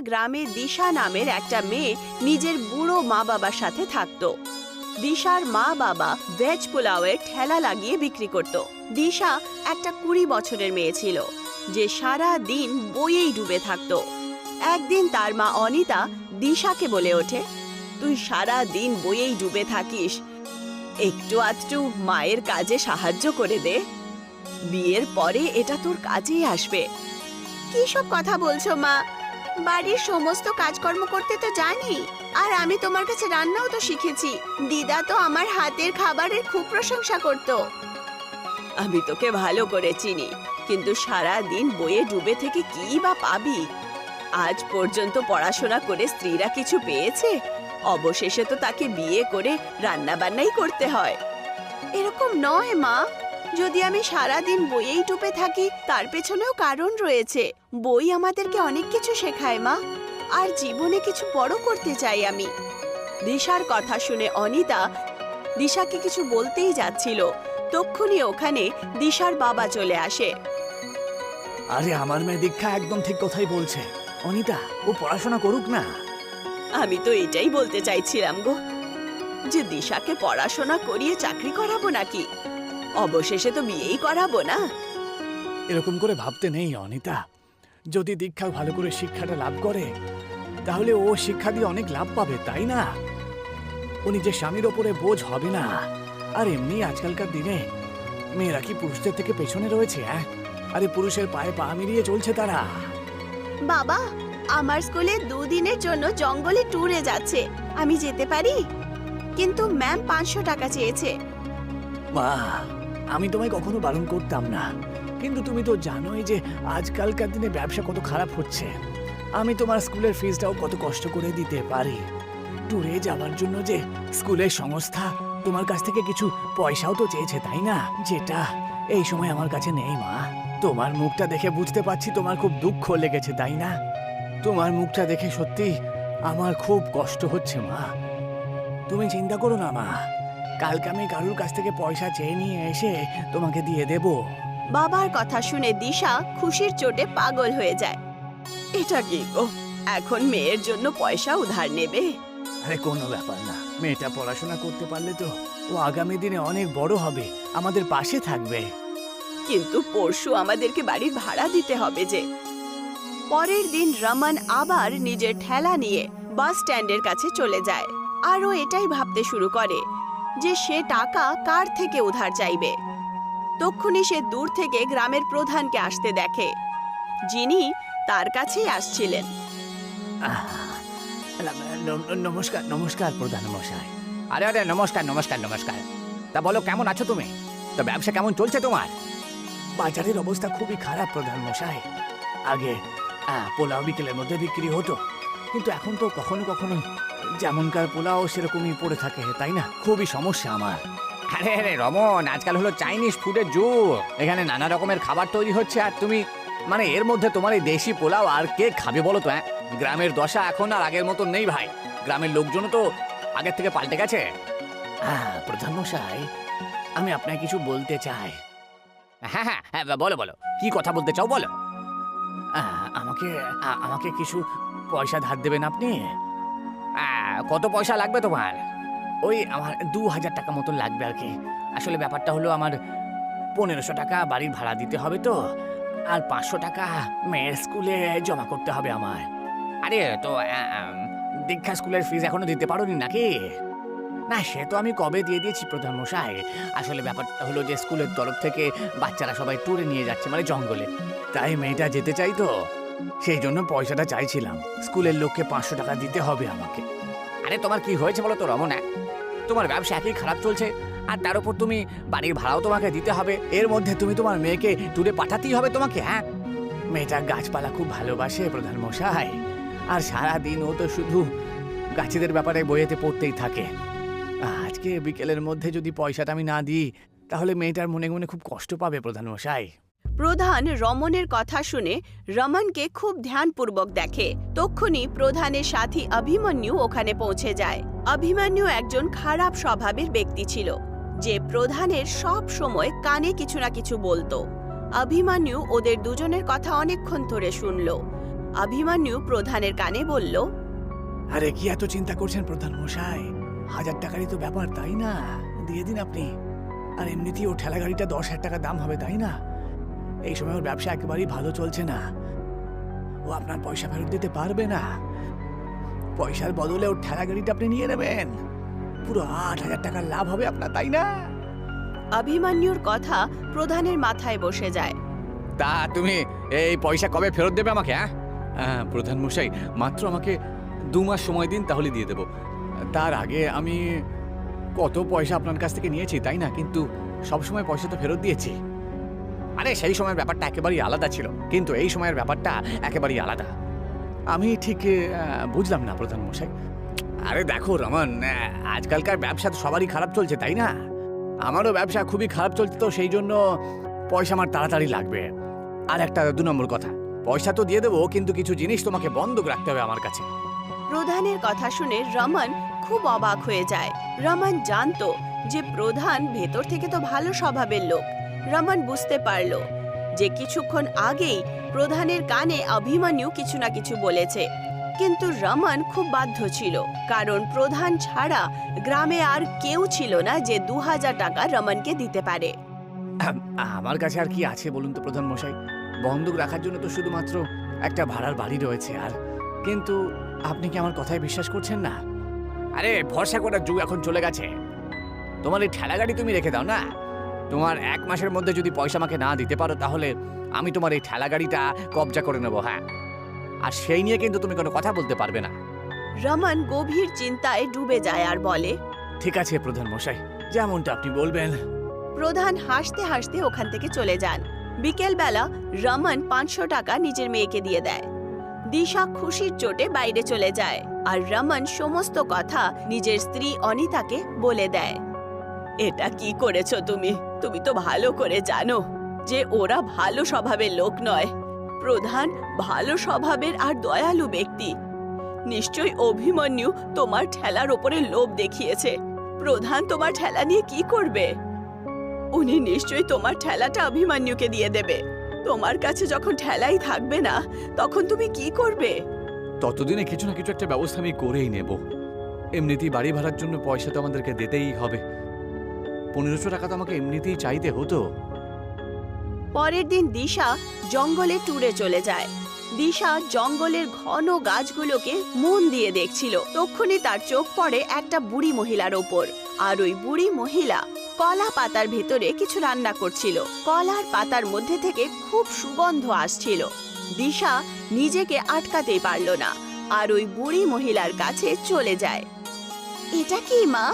গ্রামে দিশা নামের একটা মেয়ে নিজের বুড়ো মা বাবার সাথে থাকতো। দিশার মা বাবা ভেজ পোলাওয়ের ঠেলা লাগিয়ে বিক্রি করত। দিশা একটা 20 বছরের মেয়ে ছিল যে সারা দিন বইয়েই ডুবে থাকতো। একদিন তার মা অনিতা দিশাকে বলে ওঠে, তুই সারা দিন বইয়েই ডুবে থাকিস, একটু আধটু মায়ের কাজে সাহায্য করে দে, বিয়ের পরে এটা তোর কাজেই আসবে। কি সব কথা বলছো মা? বাড়ির সমস্ত কাজকর্ম করতে তো জানি, আর আমি তোমার কাছে রান্নাও তো শিখেছি। দিদা তো আমার হাতের খাবারের খুব প্রশংসা করত। আমি তোকে ভালো করে চিনি, কিন্তু সারা দিন বইয়ে ডুবে থেকে কি বা পাবি? আজ পর্যন্ত পড়াশোনা করে স্ত্রীরা কিছু পেয়েছে? অবশেষে তো তাকে বিয়ে করে রান্না বান্নাই করতে হয়। এরকম নয় মা, যদি আমি সারা দিন বইয়েই ডুবে থাকি তার পেছনেও কারণ রয়েছে। বই আমাদেরকে অনেক কিছু শেখায় মা, আর জীবনে কিছু বড় করতে চাই আমি। দিশার কথা শুনে অনিতা দিশাকে কিছু বলতেই যাচ্ছিল, তক্ষুনি ওখানে দিশার বাবা চলে আসে। আরে আমার মেয়ে দীক্ষা একদম ঠিক কথাই বলছে। অনিতা, ও পড়াশোনা করুক না। আমি তো এটাই বলতে চাইছিলাম গো, যে দিশাকে পড়াশোনা করিয়ে চাকরি করাবো নাকি? অবশেষে তো বিয়েই করাবো না। এরকম করে ভাবতে নেই অনিতা। যদি দীক্ষা ভালো করে শিক্ষাটা লাভ করে, তাহলে ও শিক্ষা দিয়ে অনেক লাভ পাবে, তাই না? ও নিজের স্বামীর ওপরে বোঝ হবে না। আর এমনি আজকালকার দিনে মেয়েরা কি পুরুষদের থেকে পেছনে রয়েছে? আরে পুরুষের পায়ে পা মিলিয়ে চলছে তারা। বাবা, আমার স্কুলে 2 দিনের জন্য জঙ্গলে ট্যুরে যাচ্ছে, আমি যেতে পারি? কিন্তু ম্যাম 500 টাকা চেয়েছে। মা, আমি তোমায় কখনো বারণ করতাম না, কিন্তু তুমি তো জানোই যে আজকালকার দিনে ব্যবসা কত খারাপ হচ্ছে। আমি তোমার স্কুলের ফিসটাও কত কষ্ট করে দিতে পারি। ট্যুরে যাওয়ার জন্য যে স্কুলের সংস্থা তোমার কাছ থেকে কিছু পয়সাও তো চেয়েছে, তাই না? যেটা এই সময় আমার কাছে নেই মা। তোমার মুখটা দেখে বুঝতে পারছি তোমার খুব দুঃখ লেগেছে, তাই না? তোমার মুখটা দেখে সত্যি আমার খুব কষ্ট হচ্ছে মা। তুমি চিন্তা করো না মা, কালকে আমি কারুর কাছ থেকে পয়সা চেয়ে নিয়ে এসে তোমাকে দিয়ে দেব। বাবার কথা শুনে দিশা খুশির চোটে পাগল হয়ে যায়। এটা কি গো, এখন মেয়ের জন্য পয়সা উধার নেবে? আরে কোনো ব্যাপার না, মেয়েটা পড়াশোনা করতে পারলে তো ও আগামী দিনে অনেক বড় হবে, আমাদের পাশে থাকবে। কিন্তু পরশু আমাদেরকে বাড়ির ভাড়া দিতে হবে যে। পরের দিন রমন আবার নিজের ঠেলা নিয়ে বাস স্ট্যান্ডের কাছে চলে যায়, আর ও এটাই ভাবতে শুরু করে যে সে টাকা কার থেকে উধার চাইবে। তক্ষুনি সে দূর থেকে গ্রামের প্রধানকে আসতে দেখে, যিনি তার কাছেই আসছিলেন। নমস্কার নমস্কার প্রধান মশাই। আরে আরে নমস্কার নমস্কার নমস্কার। তা বলো, কেমন আছো তুমি? তো ব্যবসা কেমন চলছে তোমার? বাজারের অবস্থা খুবই খারাপ প্রধান মশাই। আগে পোলাও বিকেলের মধ্যে বিক্রি হতো, কিন্তু এখন তো কখনো কখনো যেমনকার পোলাও সেরকমই পড়ে থাকে, তাই না? খুবই সমস্যা আমার। আরে আরে রমন, আজকাল হলো চাইনিজ ফুডের যুগ। এখানে নানা রকমের খাবার তৈরি হচ্ছে, আর তুমি মানে এর মধ্যে তোমার এই দেশি পোলাও আর কে খাবে বলো তো? গ্রামের দশা এখন আর আগের মতন নেই ভাই। গ্রামের লোকজনও তো আগের থেকে পাল্টে গেছে। প্রধান মশাই, আমি আপনাকে কিছু বলতে চাই। হ্যাঁ হ্যাঁ হ্যাঁ, বলো বলো, কি কথা বলতে চাও বলো। আমাকে আমাকে কিছু পয়সা ধার দেবেন আপনি? কত পয়সা লাগবে তোমার? ওই আমার 2000 টাকা মতন লাগবে আর কি। আসলে ব্যাপারটা হলো আমার 1500 টাকা বাড়ির ভাড়া দিতে হবে তো, আর 500 টাকা মেয়ের স্কুলে জমা করতে হবে আমার। আরে তো দীক্ষা স্কুলের ফিস এখনো দিতে পারোনি নাকি? না, সে তো আমি কবে দিয়ে দিয়েছি প্রধান মশাই। আসলে ব্যাপারটা হলো যে স্কুলের তরফ থেকে বাচ্চারা সবাই ট্যুরে নিয়ে যাচ্ছে, মানে জঙ্গলে। তাই মেয়েটা যেতে চাই তো, সেই জন্য পয়সাটা চাইছিলাম। স্কুলের লোককে 500 টাকা দিতে হবে আমাকে। আরে তোমার কি হয়েছে বলো তো রমনা? তোমার ব্যবসা একই খারাপ চলছে, আর তার উপর তুমি বাড়ির ভাড়াও তোমাকে দিতে হবে। এর মধ্যে তুমি তোমার মেয়েকে ট্যুরে পাঠাতেই হবে তোমাকে। মেয়েটা গাছপালা খুব ভালোবাসে প্রধান মশাই, আর সারাদিন ও তো শুধু গাছেদের ব্যাপারে বইয়েতে পড়তেই থাকে। আজকে বিকেলের মধ্যে যদি পয়সাটা আমি না দিই, তাহলে মেয়েটার মনে মনে খুব কষ্ট পাবে প্রধান মশাই। প্রধান রমনের কথা শুনে রমনকে খুব ধ্যানপূর্বক দেখে। তক্ষুনি প্রধানের সাথী অভিমন্যু ওখানে পৌঁছে যায়। অভিমন্যু একজন খারাপ স্বভাবের ব্যক্তি ছিল, যে প্রধানের সব সময় কানে কিছু না কিছু বলতো। অভিমন্যু ওদের দুজনের কথা অনেকক্ষণ ধরে শুনল। অভিমন্যু প্রধানের কানে বলল, আরে কি এত চিন্তা করছেন প্রধান মশাই? 1000 টাকারই তো ব্যাপার, তাই না? দিয়ে দিন আপনি। আর এমনিতেই ও ঠেলা গাড়িটা 10,000 টাকা দাম হবে, তাই না? এই সময় ওর ব্যবসা একেবারেই ভালো চলছে না। ও আপনার পয়সা ফেরত দিতে পারবে না। পয়সার বদলে ওর ঠেলা গাড়িটা আপনি নিয়ে নেবেন। পুরো 8,000 টাকার লাভ হবে আপনার, তাই না? অভিমন্যুর কথা প্রধানের মাথায় বসে যায়। তা তুমি এই পয়সা কবে ফেরত দেবে আমাকে? প্রধান মশাই, মাত্র আমাকে 2 মাস সময় দিন, তাহলে দিয়ে দেব। তার আগে আমি কত পয়সা আপনার কাছ থেকে নিয়েছি, তাই না? কিন্তু সব সময় পয়সা তো ফেরত দিয়েছি। আরে সেই সময়ের ব্যাপারটা একেবারেই আলাদা ছিল, কিন্তু এই সময়ের ব্যাপারটা একেবারেই আলাদা। আমি ঠিক বুঝলাম না প্রধান মশাই। আরে দেখো রমন, আজকালকার ব্যবসা তো সবারই খারাপ চলছে, তাই না? আমারও ব্যবসা খুবই খারাপ চলছে, তো সেই জন্য পয়সা আমার তাড়াতাড়ি লাগবে। আর একটা 2 নম্বর কথা, পয়সা তো দিয়ে দেবো, কিন্তু কিছু জিনিস তোমাকে বন্ধক রাখতে হবে আমার কাছে। প্রধানের কথা শুনে রমন খুব অবাক হয়ে যায়। রমন জানতো যে প্রধান ভেতর থেকে তো ভালো স্বভাবের লোক। রমন বুঝতে পারল যে কিছুক্ষণ আগেই প্রধানের কানে অভিমন্যু কিছু না কিছু বলেছে, কিন্তু রমন খুব বাধ্য ছিল, কারণ প্রধান ছাড়া গ্রামে আর কেউ ছিল না যে 2000 টাকা রমনকে দিতে পারে। আমার কাছে আর কি আছে বলুন তো প্রধান মশাই? বন্দুক রাখার জন্য তো শুধুমাত্র একটা ভাড়ার বাড়ি রয়েছে। আর কিন্তু আপনি কি আমার কথায় বিশ্বাস করছেন না? আরে ভরসা করার যুগ এখন চলে গেছে। তোমার এই ঠেলা গাড়ি তুমি রেখে দাও না। তোমার 1 মাসের মধ্যে যদি পয়সা আমাকে না দিতে পারো, তাহলে আমি তোমার এই ঠেলা গাড়িটা কবজা করে নেবো। হ্যাঁ, আর সেই নিয়ে কিন্তু তুমি কোনো কথা বলতে পারবে না। রমন গভীর চিন্তায় ডুবে যায় আর বলে, ঠিক আছে প্রধান মশাই, যেমনটা আপনি বলবেন। প্রধান হাসতে হাসতে ওখান থেকে চলে যান। বিকেলবেলা রমন 500 টাকা নিজের মেয়েকে দিয়ে দেয়। দিশা খুশির চোটে বাইরে চলে যায়, আর রমন সমস্ত কথা নিজের স্ত্রী অনিতাকে বলে দেয়। এটা কি করেছো তুমি? তুমি তো ভালো করে জানো যে ওরা ভালো স্বভাবের লোক নয়। প্রধান ভালো স্বভাবের আর দয়ালু ব্যক্তি। নিশ্চয়ই অভিমন্যু তোমার ঠেলার ওপরে লোভ দেখিয়েছে। প্রধান তোমার ঠেলা নিয়ে কি করবে? উনি নিশ্চয়ই তোমার ঠেলাটা অভিমন্যুকে দিয়ে দেবে। তোমার কাছে যখন ঠেলাই থাকবে না, তখন তুমি কি করবে? ততদিনে কিছু না কিছু একটা ব্যবস্থা আমি করেই নেব। এমনিতেই বাড়ি ভাড়ার জন্য পয়সা তো আমাদেরকে দিতেই হবে। 1500 টাকা তো আমাকে এমনিতেই চাইতে হতো। পরের দিন দিশা জঙ্গলে ট্যুরে চলে যায়। দিশা জঙ্গলের ঘন গাছগুলোকে মন দিয়ে দেখছিল। তক্ষুনি তার চোখ পড়ে একটা বুড়ি মহিলার ওপর, আর ওই বুড়ি মহিলা কলা পাতার ভেতরে কিছু রান্না করছিল। কলার পাতার মধ্যে থেকে খুব সুগন্ধ আসছিল। দিশা নিজেকে আটকাতেই পারল না, আর ওই বুড়ি মহিলার কাছে চলে যায়। এটা কি মা?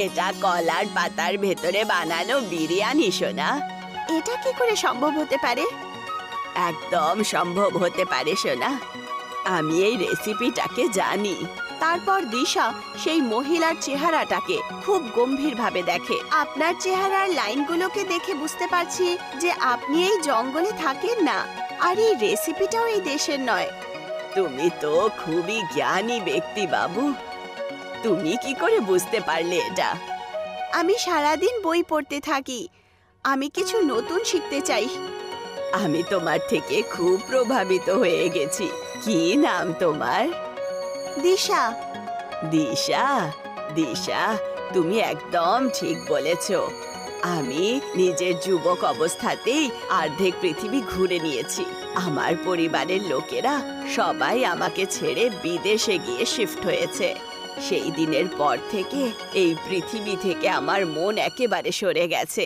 এটা কলার পাতার ভেতরে বানানো বিরিয়ানি সোনা। এটা কি করে সম্ভব হতে পারে? একদম সম্ভব হতে পারে সোনা। আমি এই রেসিপিটাকে জানি। তারপর দিশা সেই মহিলার চেহারাটাকে খুব গম্ভীরভাবে দেখে। আপনার চেহারার লাইনগুলোকে দেখে বুঝতে পারছি যে আপনি এই জঙ্গলে থাকেন না, আর এই রেসিপিটাও এই দেশের নয়। তুমি তো খুবই জ্ঞানী ব্যক্তি বাবু। তুমি কি করে বুঝতে পারলে এটা? আমি সারাদিন বই পড়তে থাকি। আমি কিছু নতুন শিখতে চাই। আমি তোমার থেকে খুব প্রভাবিত হয়ে গেছি। কি নাম তোমার? দিশা। দিশা, দিশা, তুমি একদম ঠিক বলেছ। আমি নিজের যুবক অবস্থাতেই অর্ধেক পৃথিবী ঘুরে নিয়েছি। আমার পরিবারের লোকেরা সবাই আমাকে ছেড়ে বিদেশে গিয়ে শিফট হয়েছে। সেই দিনের পর থেকে এই পৃথিবী থেকে আমার মন একেবারে সরে গেছে।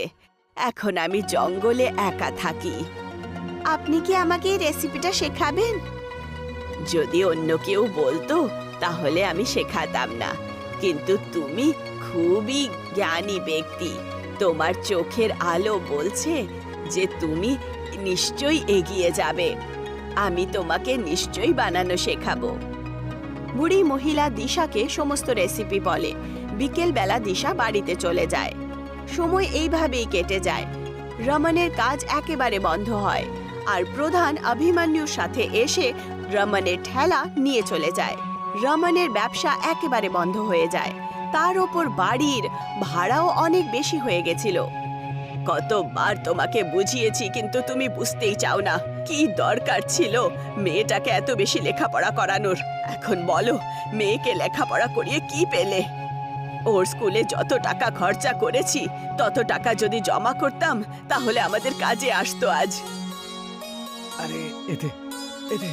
এখন আমি জঙ্গলে একা থাকি। আপনি কি আমাকে এই রেসিপিটা শেখাবেন? যদি অন্য কেউ বলতো তাহলে আমি শেখাতাম না, কিন্তু তুমি খুবই জ্ঞানী ব্যক্তি। তোমার চোখের আলো বলছে যে তুমি নিশ্চয়ই এগিয়ে যাবে। আমি তোমাকে নিশ্চয়ই বানানো শেখাবো। বুড়ি মহিলা দিশাকে সমস্ত রেসিপি বলে। বিকেলবেলা দিশা বাড়িতে চলে যায়। সময় এইভাবেই কেটে যায়। রমনের কাজ একেবারে বন্ধ হয়, আর প্রধান অভিমন্যুর সাথে এসে রমনের ঠেলা নিয়ে চলে যায়। রমনের ব্যবসা একেবারে বন্ধ হয়ে যায়। তার ওপর বাড়ির ভাড়াও অনেক বেশি হয়ে গেছিল। কতবার তোমাকে বুঝিয়েছি কিন্তু তুমি বুঝতেই চাও না। কি দরকার ছিল মেয়েটাকে এত বেশি লেখাপড়া করানোর? এখন বলো, মেয়েকে লেখাপড়া করিয়ে কি পেলে? ওর স্কুলে যত টাকা খরচা করেছি তত টাকা যদি জমা করতাম তাহলে আমাদের কাজে আসতো আজ। আরে এতে এতে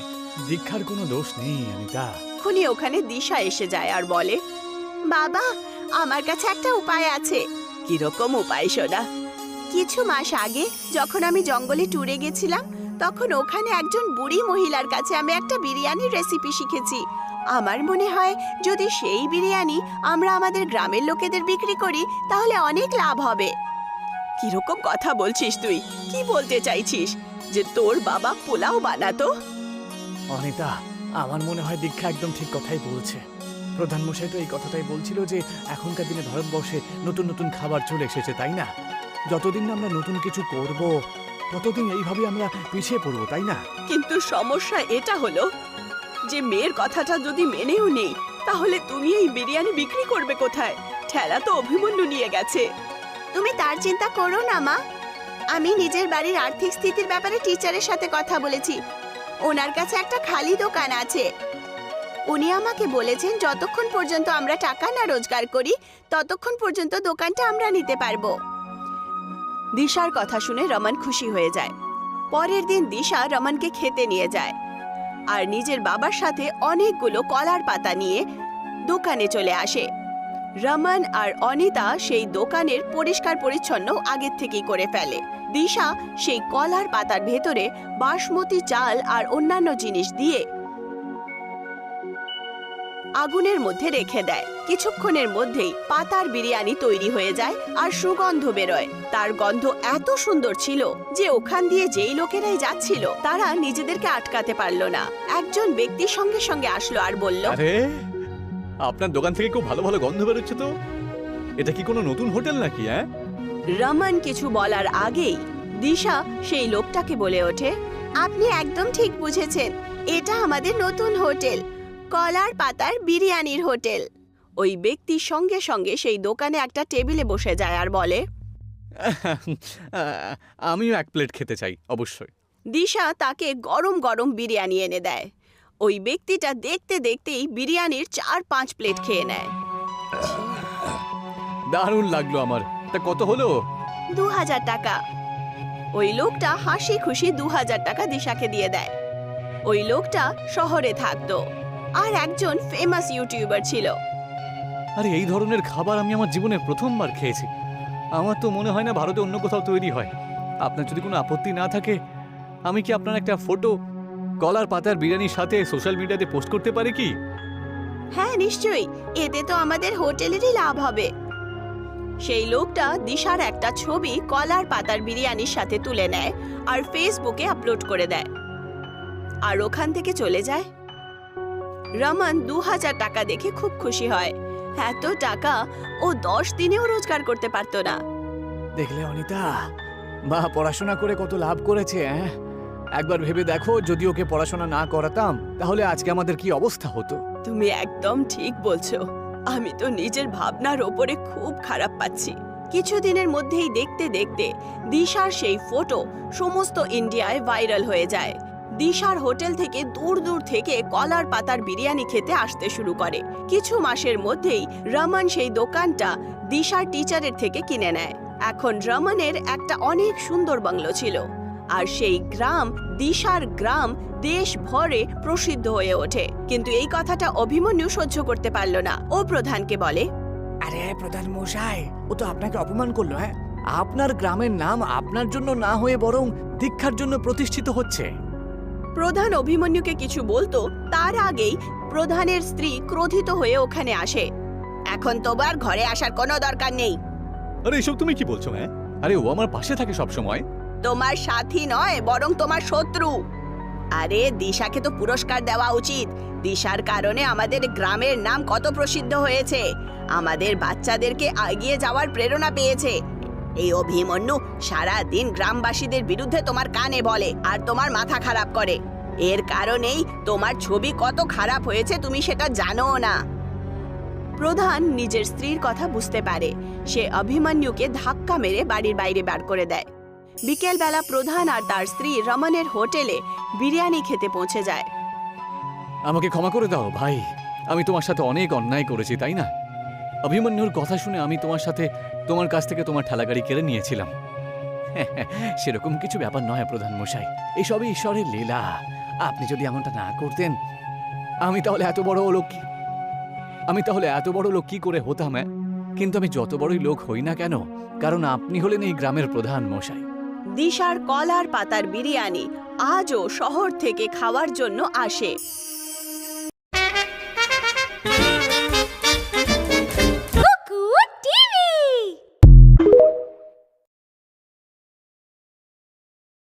দীক্ষার কোনো দোষ নেই অনিতা। খুনি ওখানে দিশা এসে যায় আর বলে, বাবা, আমার কাছে একটা উপায় আছে। কিরকম উপায় সোনা? কিছু মাস আগে যখন আমি জঙ্গলে ট্যুরে গেছিলাম তখন ওখানে একজন বুড়ি মহিলার কাছে আমি একটা বিরিয়ানির রেসিপি শিখেছি। আমার মনে হয় যদি সেই বিরিয়ানি আমরা আমাদের গ্রামের লোকেদের বিক্রি করি তাহলে অনেক লাভ হবে। কিরকম কথা বলছিস তুই? কি বলতে চাইছিস যে তোর বাবা পোলাও বানাতো? অনিতা, আমার মনে হয় দীক্ষা একদম ঠিক কথাই বলছে। প্রধানমশাই তো এই কথাটাই বলছিল যে এখনকার দিনে ভারতবর্ষে নতুন নতুন খাবার চলে এসেছে, তাই না? যতদিন না আমরা নতুন কিছু করব ততদিন এইভাবে আমরা পিছিয়ে পড়বো, তাই না? কিন্তু সমস্যা এটা হলো যে মেয়ের কথাটা যদি মেনেও নেই তাহলে তুমি এই বিরিয়ানি বিক্রি করবে কোথায়? ঠেলা তো অভিমন্যু নিয়ে গেছে। তুমি তার চিন্তা করো না মা। আমি নিজের বাড়ির আর্থিক স্থিতির ব্যাপারে টিচারের সাথে কথা বলেছি। ওনার কাছে একটা খালি দোকান আছে। উনি আমাকে বলেছেন যতক্ষণ পর্যন্ত আমরা টাকা না রোজগার করি ততক্ষণ পর্যন্ত দোকানটা আমরা নিতে পারবো। দিশার কথা শুনে রমন খুশি হয়ে যায়। পরের দিন দিশা রমনকে খেতে নিয়ে যায় আর নিজের বাবার সাথে অনেকগুলো কলার পাতা নিয়ে দোকানে চলে আসে। রমন আর অনিতা সেই দোকানের পরিষ্কার পরিচ্ছন্ন আগের থেকেই করে ফেলে। দিশা সেই কলার পাতার ভেতরে বাসমতি চাল আর অন্যান্য জিনিস দিয়ে আগুনের মধ্যে রেখে দেয়। কিছুক্ষণের মধ্যেই পাতার বিরিয়ানি তৈরি হয়ে যায় আর সুগন্ধ বেরোয়। তার গন্ধ এত সুন্দর ছিল যে ওখান দিয়ে যেই লোকেরাই যাচ্ছিল তারা নিজেদেরকে আটকাতে পারলো না। একজন ব্যক্তি সঙ্গে সঙ্গে আসলো আর বলল, আরে আপনার দোকান থেকে খুব ভালো ভালো গন্ধ বেরোচ্ছে তো। এটা কি কোনো নতুন হোটেল নাকি? হ্যাঁ, রমন কিছু বলার আগেই দিশা সেই লোকটাকে বলে ওঠে, আপনি একদম ঠিক বুঝেছেন, এটা আমাদের নতুন হোটেল, কলার পাতার বিরিয়ানির হোটেল। ওই ব্যক্তি সঙ্গে সঙ্গে সেই দোকানে একটা টেবিলে বসে যায় আর বলে, আমিও এক প্লেট খেতে চাই অবশ্যই। দিশা তাকে গরম গরম বিরিয়ানি এনে দেয়। ওই ব্যক্তিটা দেখতে দেখতেই বিরিয়ানির 4-5 প্লেট খেয়ে নেয়। দারুণ লাগলো আমার। তা কত হলো? 2000 টাকা। ওই লোকটা হাসি খুশি 2000 টাকা দিশাকে দিয়ে দেয়। ওই লোকটা শহরে থাকতো আর একজন ফেমাস ইউটিউবার ছিল। আরে এই ধরনের খাবার আমি আমার জীবনে প্রথমবার খেয়েছি। আমার তো মনে হয় না ভারতে অন্য কোথাও তৈরি হয়। আপনার যদি কোনো আপত্তি না থাকে আমি কি আপনার একটা ফটো কলার পাতার বিরিয়ানির সাথে সোশ্যাল মিডিয়াতে পোস্ট করতে পারি কি? হ্যাঁ নিশ্চয়ই, এতে তো আমাদের হোটেলেরই লাভ হবে। সেই লোকটা দিশার একটা ছবি কলার পাতার বিরিয়ানির সাথে তুলে নেয় আর ফেসবুকে আপলোড করে দেয় আর ওখান থেকে চলে যায়। রমন 2000 টাকা দেখে খুব খুশি হয়। এত টাকা ও 10 দিনেও রোজগার করতে পারতো না। দেখলে অনিতা, মা পড়াশোনা করে কত লাভ করেছে। একবার ভেবে দেখো, যদি ওকে পড়াশোনা না করাতাম তাহলে আজকে আমাদের কি অবস্থা হতো। তুমি একদম ঠিক বলছো। আমি তো নিজের ভাবনার ওপরে খুব খারাপ পাচ্ছি। কিছুদিনের মধ্যেই দেখতে দেখতে দিশার সেই ফটো সমস্ত ইন্ডিয়ায় ভাইরাল হয়ে যায়। দিশার হোটেল থেকে দূর দূর থেকে কলার পাতার বিরিয়ানি খেতে আসতে শুরু করে। কিছু মাসের মধ্যেই রমন সেই দোকানটা দিশার টিচারের থেকে কিনে নেয়। এখন রমনের একটা অনেক সুন্দর বাংলো ছিল আর সেই গ্রাম, দিশার গ্রাম, দেশ ভরে প্রসিদ্ধ হয়ে ওঠে। কিন্তু এই কথাটা অভিমন্যু সহ্য করতে পারল না। ও প্রধানকে বলে, আরে প্রধান মশাই, ও তো আপনাকে অপমান করলো। আপনার গ্রামের নাম আপনার জন্য না হয়ে বরং দীক্ষার জন্য প্রতিষ্ঠিত হচ্ছে। প্রধান অভিমন্যুকে কিছু বলতো তার আগেই প্রধানের স্ত্রী ক্রোধিত হয়ে ওখানে আসে। এখন তোমার ঘরে আসার কোনো দরকার নেই। আরে এসব তুমি কি বলছো? হ্যাঁ, আরে ও আমার পাশে থাকে সব সময়। তোমার সাথী নয় বরং তোমার শত্রু। আরে দিশাকে তো পুরস্কার দেওয়া উচিত। দিশার কারণে আমাদের গ্রামের নাম কত প্রসিদ্ধ হয়েছে। আমাদের বাচ্চাদেরকে এগিয়ে যাওয়ার প্রেরণা পেয়েছে। এই অভিমন্যু সারা দিন গ্রামবাসীদের বিরুদ্ধে তোমার কানে বলে আর তোমার মাথা খারাপ করে। এর কারণেই তোমার ছবি কত খারাপ হয়েছে তুমি সেটা জানো না। প্রধান নিজের স্ত্রীর কথা বুঝতে পারে। সে অভিমন্যুকে ধাক্কা মেরে বাড়ির বাইরে বার করে দেয়। বিকেলবেলা প্রধান আর তার স্ত্রী রমনের হোটেলে বিরিয়ানি খেতে পৌঁছে যায়। আমাকে ক্ষমা করে দাও ভাই, আমি তোমার সাথে অনেক অন্যায় করেছি, তাই না? অভিমন্যুর কথা শুনে আমি তোমার কাছ থেকে তোমার ঠেলাগাড়ি কেড়ে নিয়েছিলাম। সেরকম কিছু ব্যাপার নয় প্রধান মশাই, এসবই ঈশ্বরের লীলা। আপনি যদি এমনটা না করতেন, আমি তাহলে এত বড় লোক কি করে হতাম? কিন্তু আমি যত বড়ই লোক হই না কেন, কারণ আপনি হলেন এই গ্রামের প্রধান মশাই। দিশার কলার পাতার বিরিয়ানি আজও শহর থেকে খাওয়ার জন্য আসে।